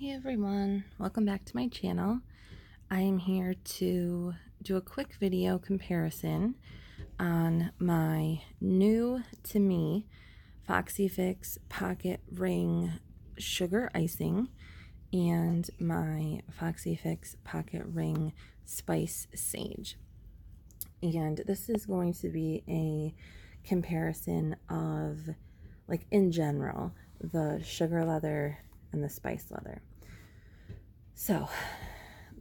Hey everyone, welcome back to my channel. I am here to do a quick video comparison on my new to me Foxy Fix Pocket Ring Sugar Icing and my Foxy Fix Pocket Ring Spice Sage. And this is going to be a comparison of, like, in general, the sugar leather and the spice leather. So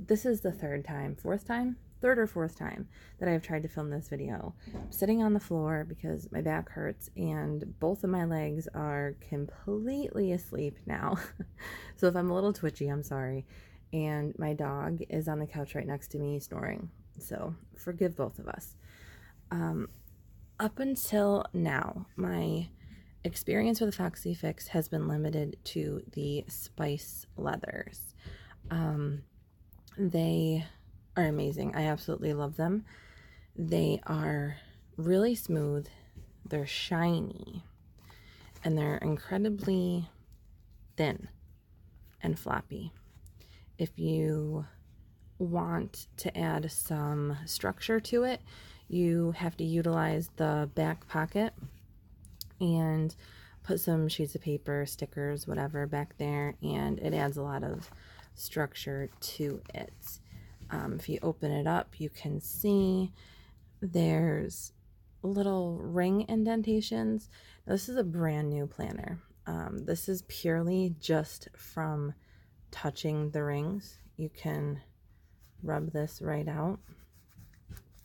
this is the third or fourth time that I've tried to film this video. I'm sitting on the floor because my back hurts and both of my legs are completely asleep now. So if I'm a little twitchy, I'm sorry. And my dog is on the couch right next to me snoring. So forgive both of us. Up until now, my experience with the Foxy Fix has been limited to the spice leathers. They are amazing. I absolutely love them. They are really smooth, they're shiny, and they're incredibly thin and floppy. If you want to add some structure to it, you have to utilize the back pocket and put some sheets of paper, stickers, whatever back there, and it adds a lot of structure to it. If you open it up, you can see there's little ring indentations. Now, this is a brand new planner. This is purely just from touching the rings. You can rub this right out.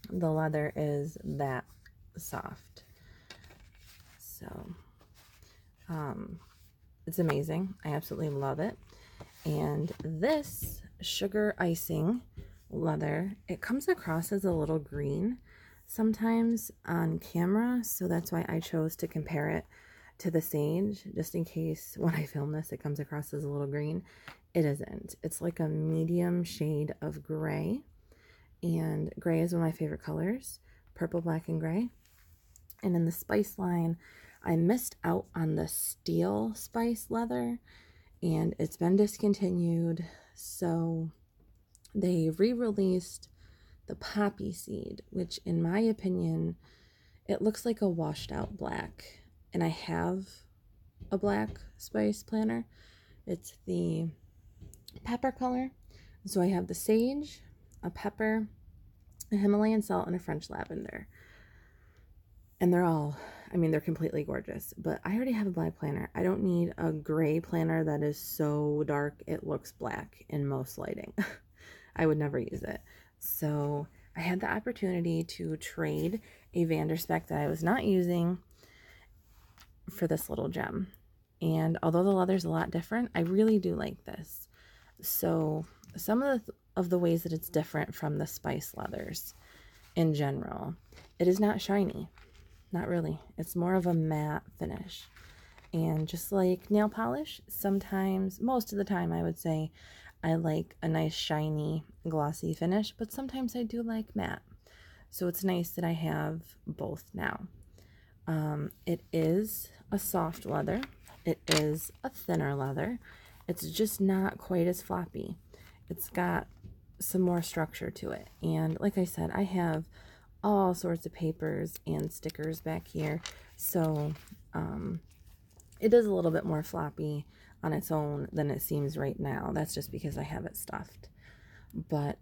The leather is that soft. So it's amazing. I absolutely love it. And this sugar icing leather, it comes across as a little green sometimes on camera, so that's why I chose to compare it to the sage, just in case when I film this it comes across as a little green. It isn't. It's like a medium shade of gray, and gray is one of my favorite colors, purple, black, and gray. And in the spice line, I missed out on the steel spice leather, and it's been discontinued, so they re-released the poppy seed, which in my opinion, it looks like a washed out black. And I have a black spice planner. It's the pepper color. So I have the sage, a pepper, a Himalayan salt, and a French lavender. And they're all, I mean, they're completely gorgeous, but I already have a black planner. I don't need a gray planner that is so dark it looks black in most lighting. I would never use it. So I had the opportunity to trade a Vanderspec that I was not using for this little gem. And although the leather's a lot different, I really do like this. So some of the ways that it's different from the spice leathers in general, it is not shiny. Not really. It's more of a matte finish. And just like nail polish, sometimes, most of the time I would say, I like a nice shiny glossy finish, but sometimes I do like matte. So it's nice that I have both now. It is a soft leather. It is a thinner leather. It's just not quite as floppy. It's got some more structure to it. And like I said, I have all sorts of papers and stickers back here, so it is a little bit more floppy on its own than it seems right now. That's just because I have it stuffed. But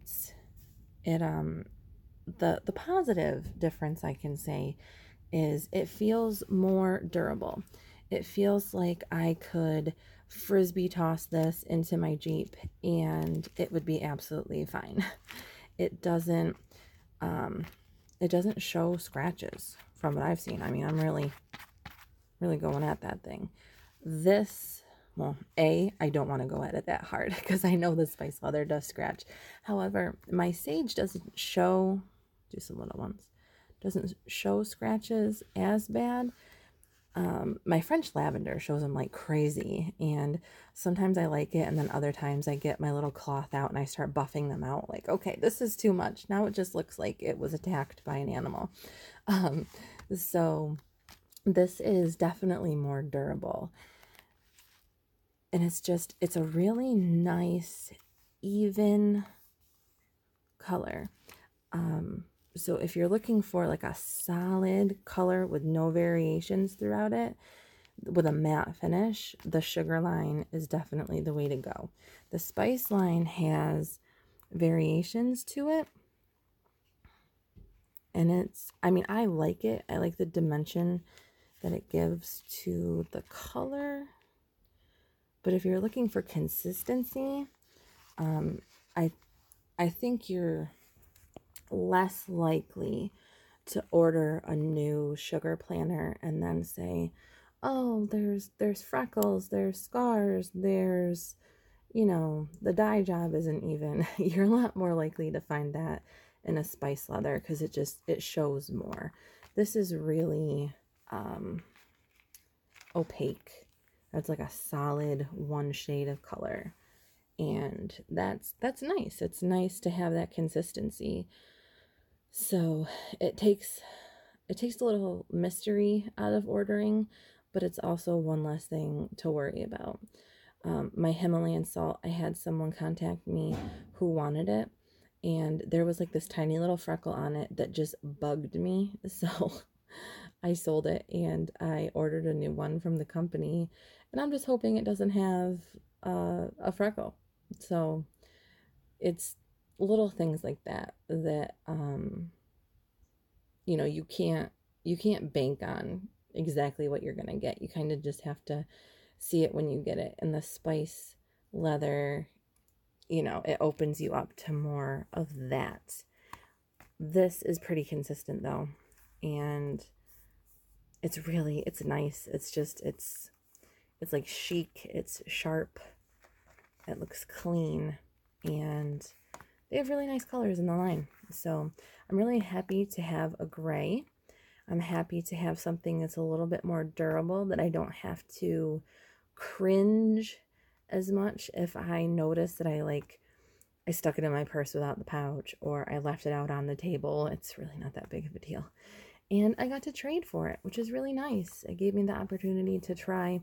it the positive difference I can say is it feels more durable. It feels like I could frisbee toss this into my Jeep and it would be absolutely fine. It doesn't show scratches from what I've seen. I mean, I'm really going at that thing. This, well, I don't want to go at it that hard because I know the spice leather does scratch. However, my sage doesn't show, do some little ones, doesn't show scratches as bad. My French lavender shows them like crazy, and sometimes I like it, and then other times I get my little cloth out and I start buffing them out like, okay, this is too much. Now it just looks like it was attacked by an animal. So this is definitely more durable. And it's a really nice, even color. So if you're looking for like a solid color with no variations throughout it, with a matte finish, the Sugar line is definitely the way to go. The Spice line has variations to it, and I mean, I like it. I like the dimension that it gives to the color. But if you're looking for consistency, I think you're less likely to order a new sugar planner and then say, oh, there's freckles, there's scars, there's, you know, the dye job isn't even. You're a lot more likely to find that in a Spice leather because it shows more. This is really opaque. It's like a solid one shade of color, and that's nice. It's nice to have that consistency. So it takes a little mystery out of ordering, but it's also one less thing to worry about. My Himalayan salt, I had someone contact me who wanted it, and there was like this tiny little freckle on it that just bugged me. So I sold it and I ordered a new one from the company, and I'm just hoping it doesn't have a freckle. So it's little things like that you know, you can't bank on exactly what you're gonna get. You kind of just have to see it when you get it. And the Spice leather, you know, it opens you up to more of that. This is pretty consistent though, and it's nice. It's like chic, it's sharp, it looks clean, and they have really nice colors in the line. So I'm really happy to have a gray. I'm happy to have something that's a little bit more durable, that I don't have to cringe as much if I notice that I stuck it in my purse without the pouch, or I left it out on the table. It's really not that big of a deal. And I got to trade for it, which is really nice. It gave me the opportunity to try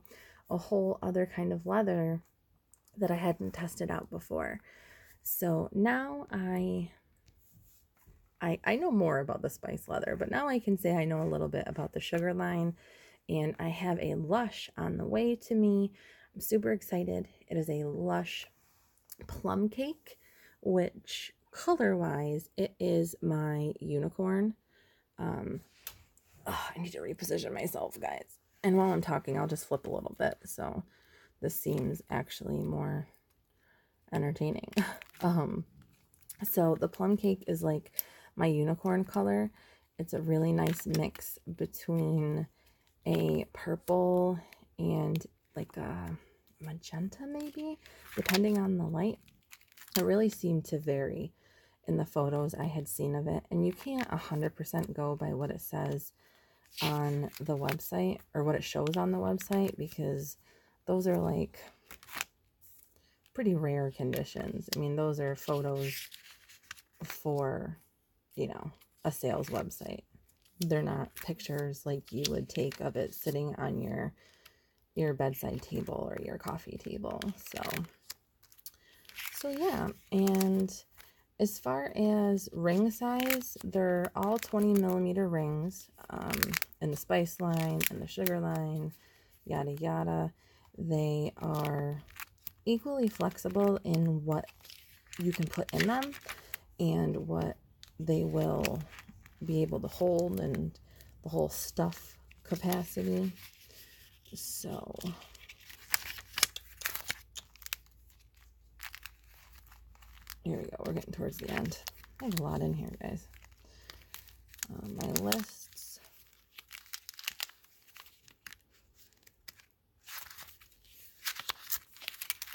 a whole other kind of leather that I hadn't tested out before. So now I know more about the Spice leather, but now I can say I know a little bit about the Sugar line, and I have a Lush on the way to me. I'm super excited. It is a Lush plum cake, which color-wise, it is my unicorn. I need to reposition myself, guys. And while I'm talking, I'll just flip a little bit, so this seems actually more entertaining. So the plum cake is like my unicorn color. It's a really nice mix between a purple and like a magenta, maybe, depending on the light. It really seemed to vary in the photos I had seen of it, and you can't 100% go by what it says on the website or what it shows on the website, because those are like pretty rare conditions. I mean, those are photos for, you know, a sales website. They're not pictures like you would take of it sitting on your bedside table or your coffee table. So yeah. And as far as ring size, they're all 20 millimeter rings, in the Spice line and the Sugar line, yada yada. They are equally flexible in what you can put in them and what they will be able to hold, and the whole stuff capacity. So here we go. We're getting towards the end. There's a lot in here, guys. My lists.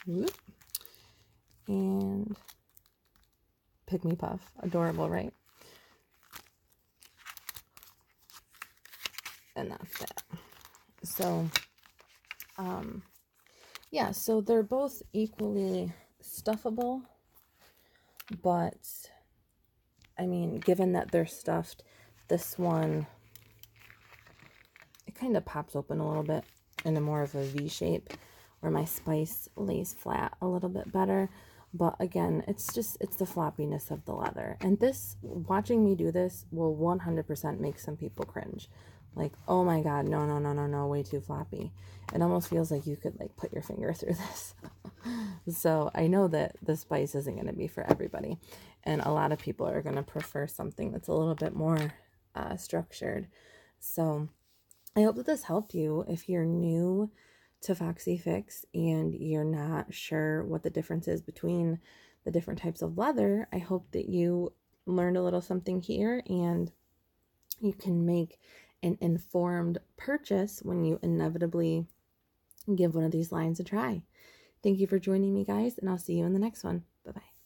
Whoop. And Pygmy Puff. Adorable, right? And that's that. So, yeah, so they're both equally stuffable, but I mean, given that they're stuffed, this one, it kind of pops open a little bit in a more of a V shape, where my spice lays flat a little bit better. But again, it's the floppiness of the leather. And this, watching me do this will 100% make some people cringe. Like, oh my God, no, no, no, no, no, way too floppy. It almost feels like you could like put your finger through this. So I know that the spice isn't going to be for everybody. And a lot of people are going to prefer something that's a little bit more structured. So I hope that this helped you. If you're new to Foxy Fix and you're not sure what the difference is between the different types of leather, I hope that you learned a little something here and you can make an informed purchase when you inevitably give one of these lines a try. Thank you for joining me, guys, and I'll see you in the next one. Bye-bye.